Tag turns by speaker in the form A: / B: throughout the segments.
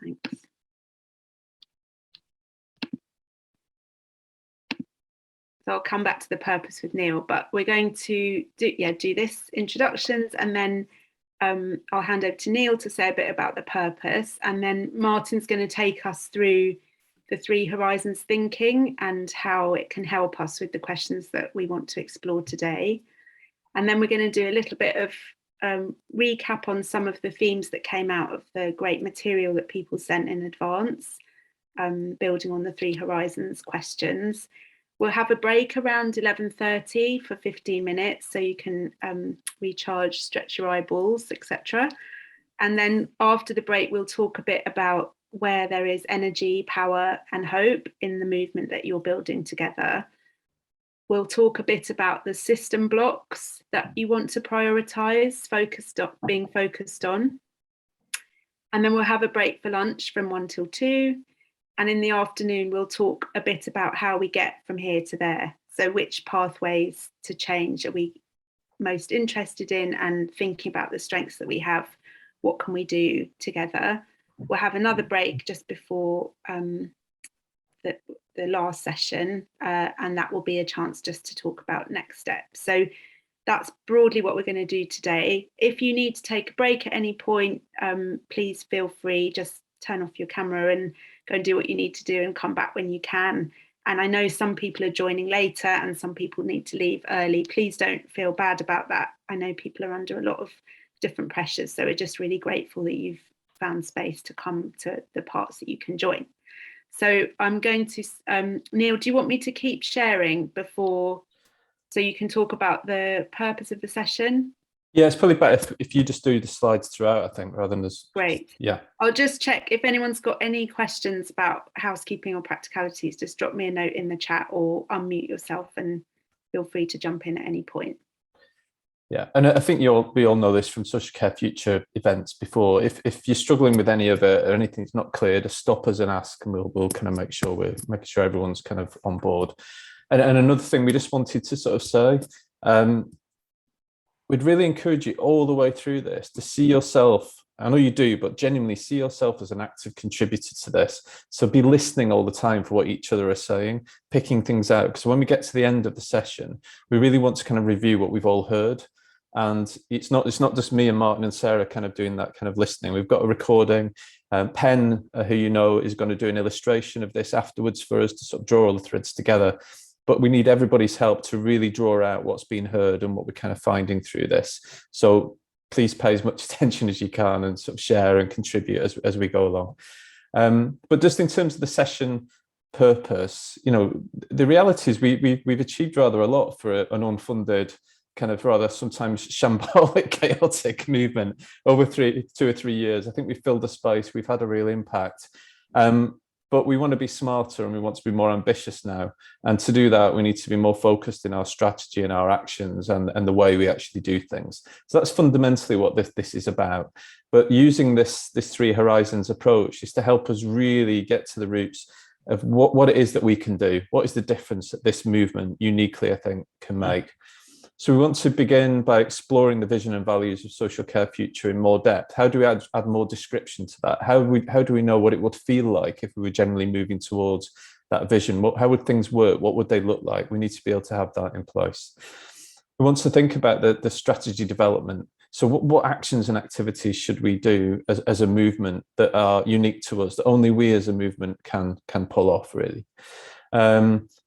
A: Thanks. So I'll come back to the purpose with Neil, but we're going to do this introductions, and then I'll hand over to Neil to say a bit about the purpose, and then Martin's going to take us through the 3 horizons thinking and how it can help us with the questions that we want to explore today. And then we're going to do a little bit of recap on some of the themes that came out of the great material that people sent in advance, building on the 3 horizons questions. We'll have a break around 11:30 for 15 minutes, so you can recharge, stretch your eyeballs, etc. And then after the break, we'll talk a bit about where there is energy, power, and hope in the movement that you're building together. We'll talk a bit about the system blocks that you want to prioritise, being focused on. And then we'll have a break for lunch from 1 till 2. And in the afternoon, we'll talk a bit about how we get from here to there. So which pathways to change are we most interested in, and thinking about the strengths that we have, what can we do together? We'll have another break just before the last session, and that will be a chance just to talk about next steps. So that's broadly what we're going to do today. If you need to take a break at any point, please feel free, just turn off your camera and go and do what you need to do and come back when you can. And I know some people are joining later and some people need to leave early. Please don't feel bad about that. I know people are under a lot of different pressures, so we're just really grateful that you've found space to come to the parts that you can join. So I'm going to, Neil, do you want me to keep sharing before, so you can talk about the purpose of the session?
B: Yeah, it's probably better if you just do the slides throughout, I think, rather than just...
A: Great.
B: Yeah.
A: I'll just check if anyone's got any questions about housekeeping or practicalities, just drop me a note in the chat or unmute yourself and feel free to jump in at any point.
B: Yeah, and I think we all know this from Social Care Future events before. If you're struggling with any of it or anything's not clear, just stop us and ask, and we'll kind of make sure everyone's kind of on board. And another thing we just wanted to sort of say, we'd really encourage you all the way through this to see yourself, I know you do, but genuinely see yourself as an active contributor to this. So be listening all the time for what each other are saying, picking things out. Because when we get to the end of the session, we really want to kind of review what we've all heard. And it's not just me and Martin and Sarah kind of doing that kind of listening. We've got a recording. Penn, who you know, is going to do an illustration of this afterwards for us to sort of draw all the threads together. But we need everybody's help to really draw out what's been heard and what we're kind of finding through this. So please pay as much attention as you can and sort of share and contribute as we go along. But just in terms of the session purpose, you know, the reality is we've achieved rather a lot for an unfunded, kind of rather sometimes shambolic, chaotic movement over 2 or 3 years. I think we've filled the space, we've had a real impact. But we want to be smarter and we want to be more ambitious now. And to do that, we need to be more focused in our strategy and our actions and the way we actually do things. So that's fundamentally what this is about. But using this 3 horizons approach is to help us really get to the roots of what it is that we can do. What is the difference that this movement uniquely, I think, can make? So we want to begin by exploring the vision and values of Social Care Future in more depth. How do we add more description to that? How do we know what it would feel like if we were generally moving towards that vision? How would things work? What would they look like? We need to be able to have that in place. We want to think about the strategy development. So what actions and activities should we do as a movement that are unique to us, that only we as a movement can pull off, really?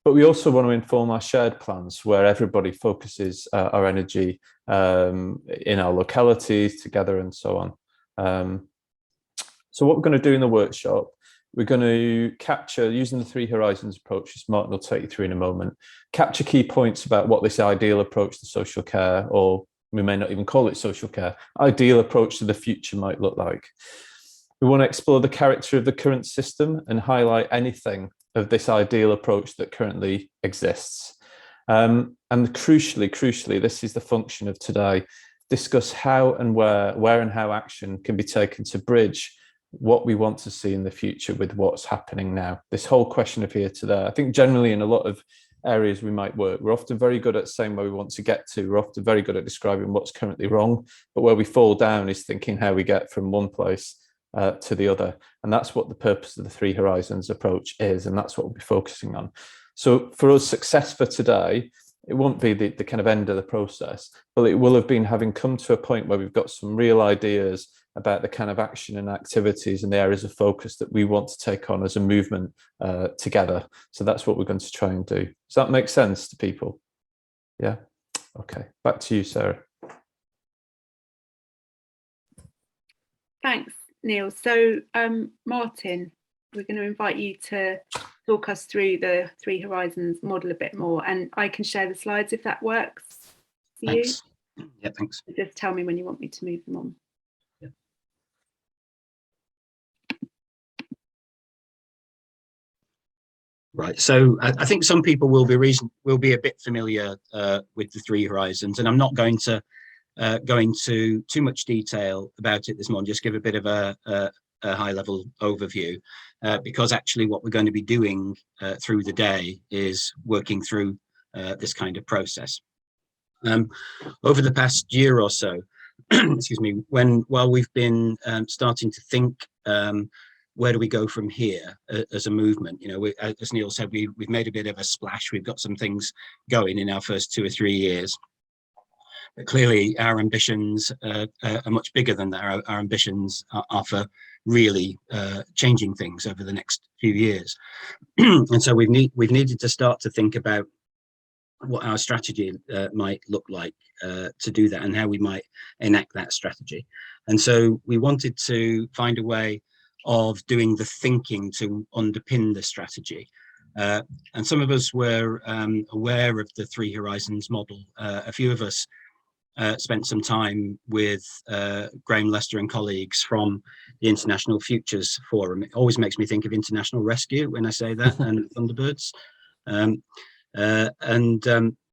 B: But we also want to inform our shared plans where everybody focuses our energy in our localities together and so on. So what we're going to do in the workshop, we're going to capture, using the 3 horizons approach, as Martin will take you through in a moment, capture key points about what this ideal approach to social care, or we may not even call it social care, ideal approach to the future might look like. We want to explore the character of the current system and highlight anything of this ideal approach that currently exists. And crucially, this is the function of today, discuss how and where and how action can be taken to bridge what we want to see in the future with what's happening now. This whole question of here to there. I think generally in a lot of areas we might work, we're often very good at saying where we want to get to. We're often very good at describing what's currently wrong, but where we fall down is thinking how we get from one place to the other. And that's what the purpose of the Three Horizons approach is. And that's what we'll be focusing on. So for us, success for today, it won't be the kind of end of the process, but it will have been having come to a point where we've got some real ideas about the kind of action and activities and the areas of focus that we want to take on as a movement together. So that's what we're going to try and do. Does that make sense to people? Yeah. Okay. Back to you, Sarah.
A: Thanks, Neil. So, Martin, we're going to invite you to talk us through the Three Horizons model a bit more, and I can share the slides if that works for
C: Thanks.
A: you.
C: Yeah, thanks.
A: Just tell me when you want me to move them on.
C: Yeah. Right. So I think some people will be a bit familiar with the Three Horizons, and I'm not going to go into too much detail about it this morning. Just give a bit of a high-level overview, because actually what we're going to be doing through the day is working through this kind of process. Over the past year or so, excuse me, while we've been starting to think, where do we go from here as a movement? You know, as Neil said, we've made a bit of a splash. We've got some things going in our first 2 or 3 years. But clearly, our ambitions are much bigger than that. Our ambitions are for really changing things over the next few years. And so we've needed to start to think about what our strategy might look like to do that, and how we might enact that strategy. And so we wanted to find a way of doing the thinking to underpin the strategy. And some of us were aware of the Three Horizons model. A few of us spent some time with Graham Lester and colleagues from the International Futures Forum. It always makes me think of International Rescue when I say that, and Thunderbirds.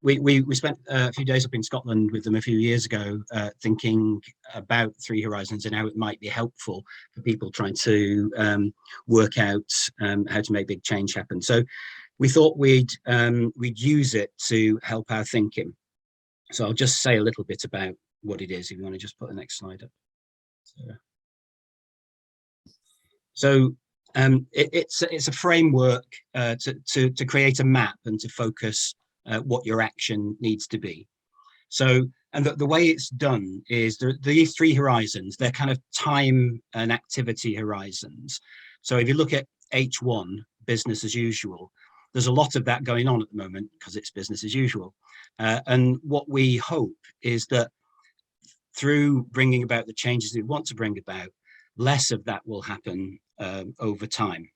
C: We spent a few days up in Scotland with them a few years ago, thinking about Three Horizons and how it might be helpful for people trying to work out how to make big change happen. So we thought we'd use it to help our thinking. So I'll just say a little bit about what it is. If you want to just put the next slide up. So it's a framework to create a map and to focus what your action needs to be. So, and the way it's done is these Three Horizons, they're kind of time and activity horizons. So if you look at H1, business as usual, there's a lot of that going on at the moment because it's business as usual. And what we hope is that through bringing about the changes we want to bring about, less of that will happen over time,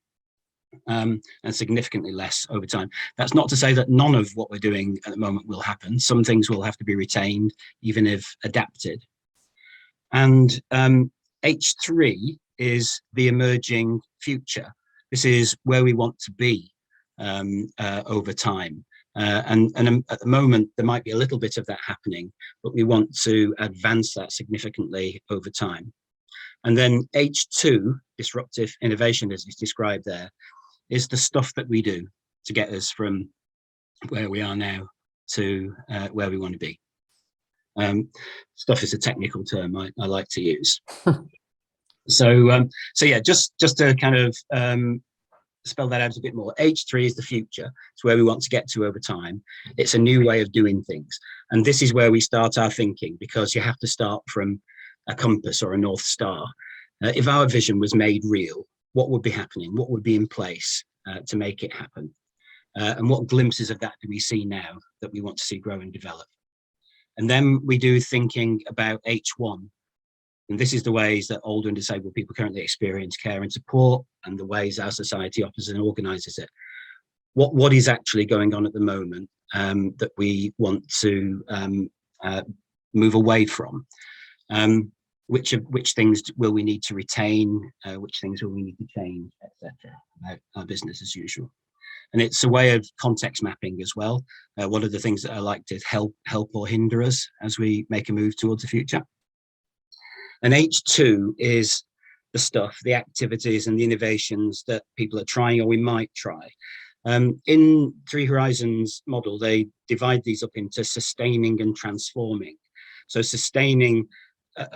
C: and significantly less over time. That's not to say that none of what we're doing at the moment will happen. Some things will have to be retained, even if adapted. And H3 is the emerging future. This is where we want to be over time. And at the moment, there might be a little bit of that happening, but we want to advance that significantly over time. And then H2, disruptive innovation, as is described there, is the stuff that we do to get us from where we are now to where we want to be. Stuff is a technical term I like to use. So yeah, just to kind of spell that out a bit more. H3 is the future. It's where we want to get to over time. It's a new way of doing things. And this is where we start our thinking, because you have to start from a compass or a North Star. If our vision was made real, what would be happening? What would be in place to make it happen? And what glimpses of that do we see now that we want to see grow and develop? And then we do thinking about H1. And this is the ways that older and disabled people currently experience care and support, and the ways our society offers and organises it. What is actually going on at the moment that we want to move away from? Which things will we need to retain? Which things will we need to change, etc. About our business as usual. And it's a way of context mapping as well. What are the things that are like to help or hinder us as we make a move towards the future? And H2 is the stuff, the activities and the innovations that people are trying or we might try. In Three Horizons model, they divide these up into sustaining and transforming. So sustaining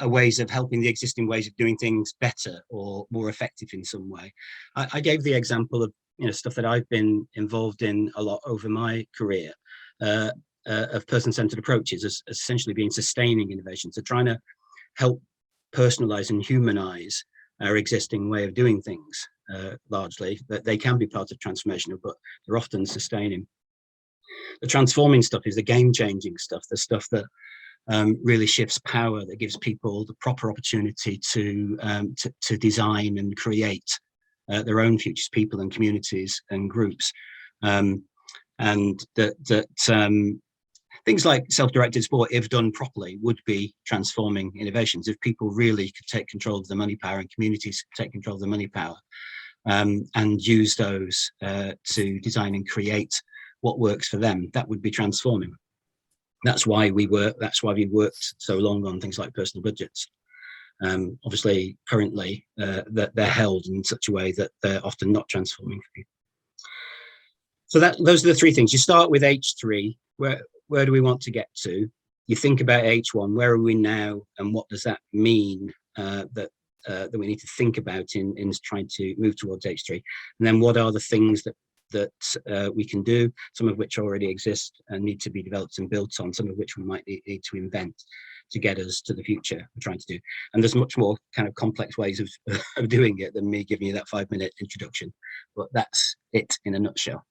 C: ways of helping the existing ways of doing things better or more effective in some way. I gave the example of stuff that I've been involved in a lot over my career, of person-centered approaches as essentially being sustaining innovation. So trying to help personalize and humanize our existing way of doing things, largely, that they can be part of transformational, but they're often sustaining. The transforming stuff is the game-changing stuff, the stuff that really shifts power, that gives people the proper opportunity to design and create their own futures, people and communities and groups, and that things like self-directed sport, if done properly, would be transforming innovations if people really could take control of the money power and communities could take control of the money power, and use those to design and create what works for them. That would be transforming. That's why we worked so long on things like personal budgets. Obviously, currently, that they're held in such a way that they're often not transforming for people. So those are the three things. You start with H3, where do we want to get to? You think about H1, where are we now, and what does that mean that we need to think about in trying to move towards H3? And then what are the things that we can do, some of which already exist and need to be developed and built on, some of which we might need to invent to get us to the future we're trying to do. And there's much more kind of complex ways of doing it than me giving you that 5-minute introduction, but that's it in a nutshell.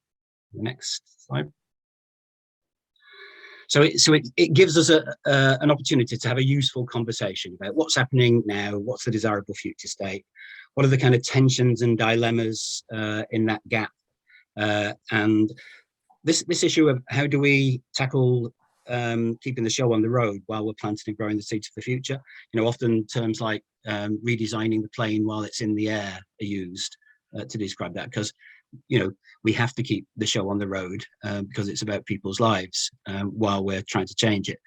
C: The next slide. So it gives us an opportunity to have a useful conversation about what's happening now, what's the desirable future state, what are the kind of tensions and dilemmas in that gap, and this issue of how do we tackle keeping the show on the road while we're planting and growing the seeds for the future. Often terms like redesigning the plane while it's in the air are used to describe that, because we have to keep the show on the road because it's about people's lives while we're trying to change it.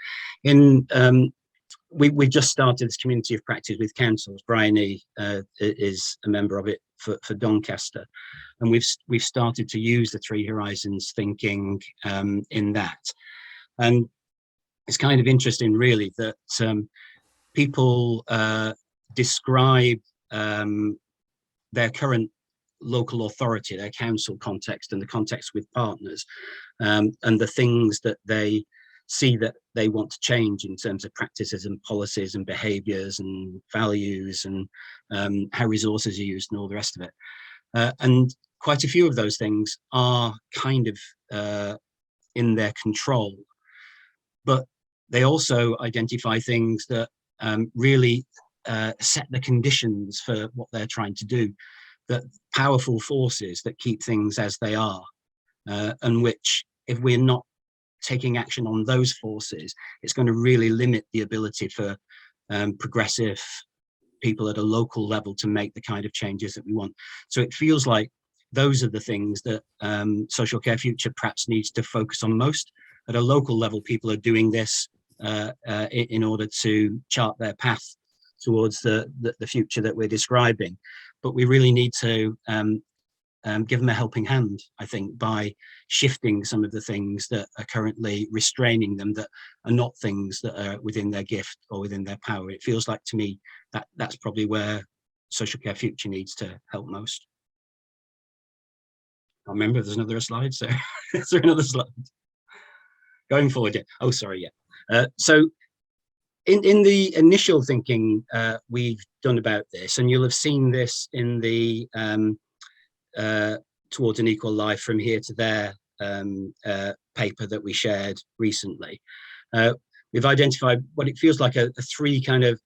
C: We've just started this community of practice with councils. Bryony is a member of it for Doncaster, and we've started to use the three horizons thinking in that. And it's kind of interesting, really, that people describe their current local authority, their council context and the context with partners, and the things that they see that they want to change in terms of practices and policies and behaviours and values and how resources are used and all the rest of it. And quite a few of those things are kind of in their control, but they also identify things that really set the conditions for what they're trying to do, that powerful forces that keep things as they are, and which, if we're not taking action on those forces, it's going to really limit the ability for progressive people at a local level to make the kind of changes that we want. So it feels like those are the things that Social Care Future perhaps needs to focus on most. At a local level, people are doing this in order to chart their path towards the future that we're describing. But we really need to give them a helping hand, I think, by shifting some of the things that are currently restraining them, that are not things that are within their gift or within their power. It feels like to me that that's probably where Social Care Future needs to help most. I remember there's another slide, so is there another slide? Going forward, yeah. Oh, sorry, yeah. So in the initial thinking we've done about this, and you'll have seen this in the Towards an Equal Life from Here to There paper that we shared recently. We've identified what it feels like a three kind of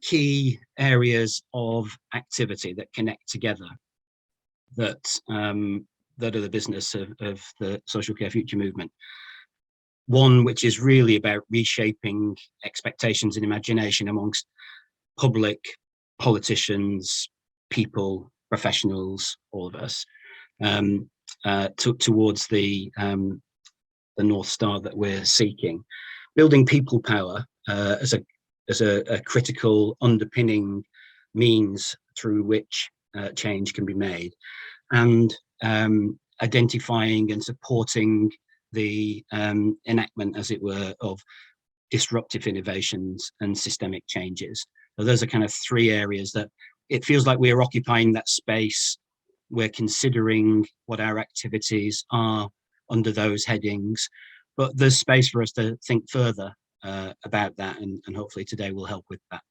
C: key areas of activity that connect together, that are the business of the Social Care Future movement. One which is really about reshaping expectations and imagination amongst public, politicians, people, professionals, all of us, towards the North Star that we're seeking. Building people power as a critical underpinning means through which change can be made, and identifying and supporting the enactment, as it were, of disruptive innovations, and systemic changes. So those are kind of three areas that it feels like we're occupying that space. We're considering what our activities are under those headings, but there's space for us to think further about that, and hopefully today will help with that.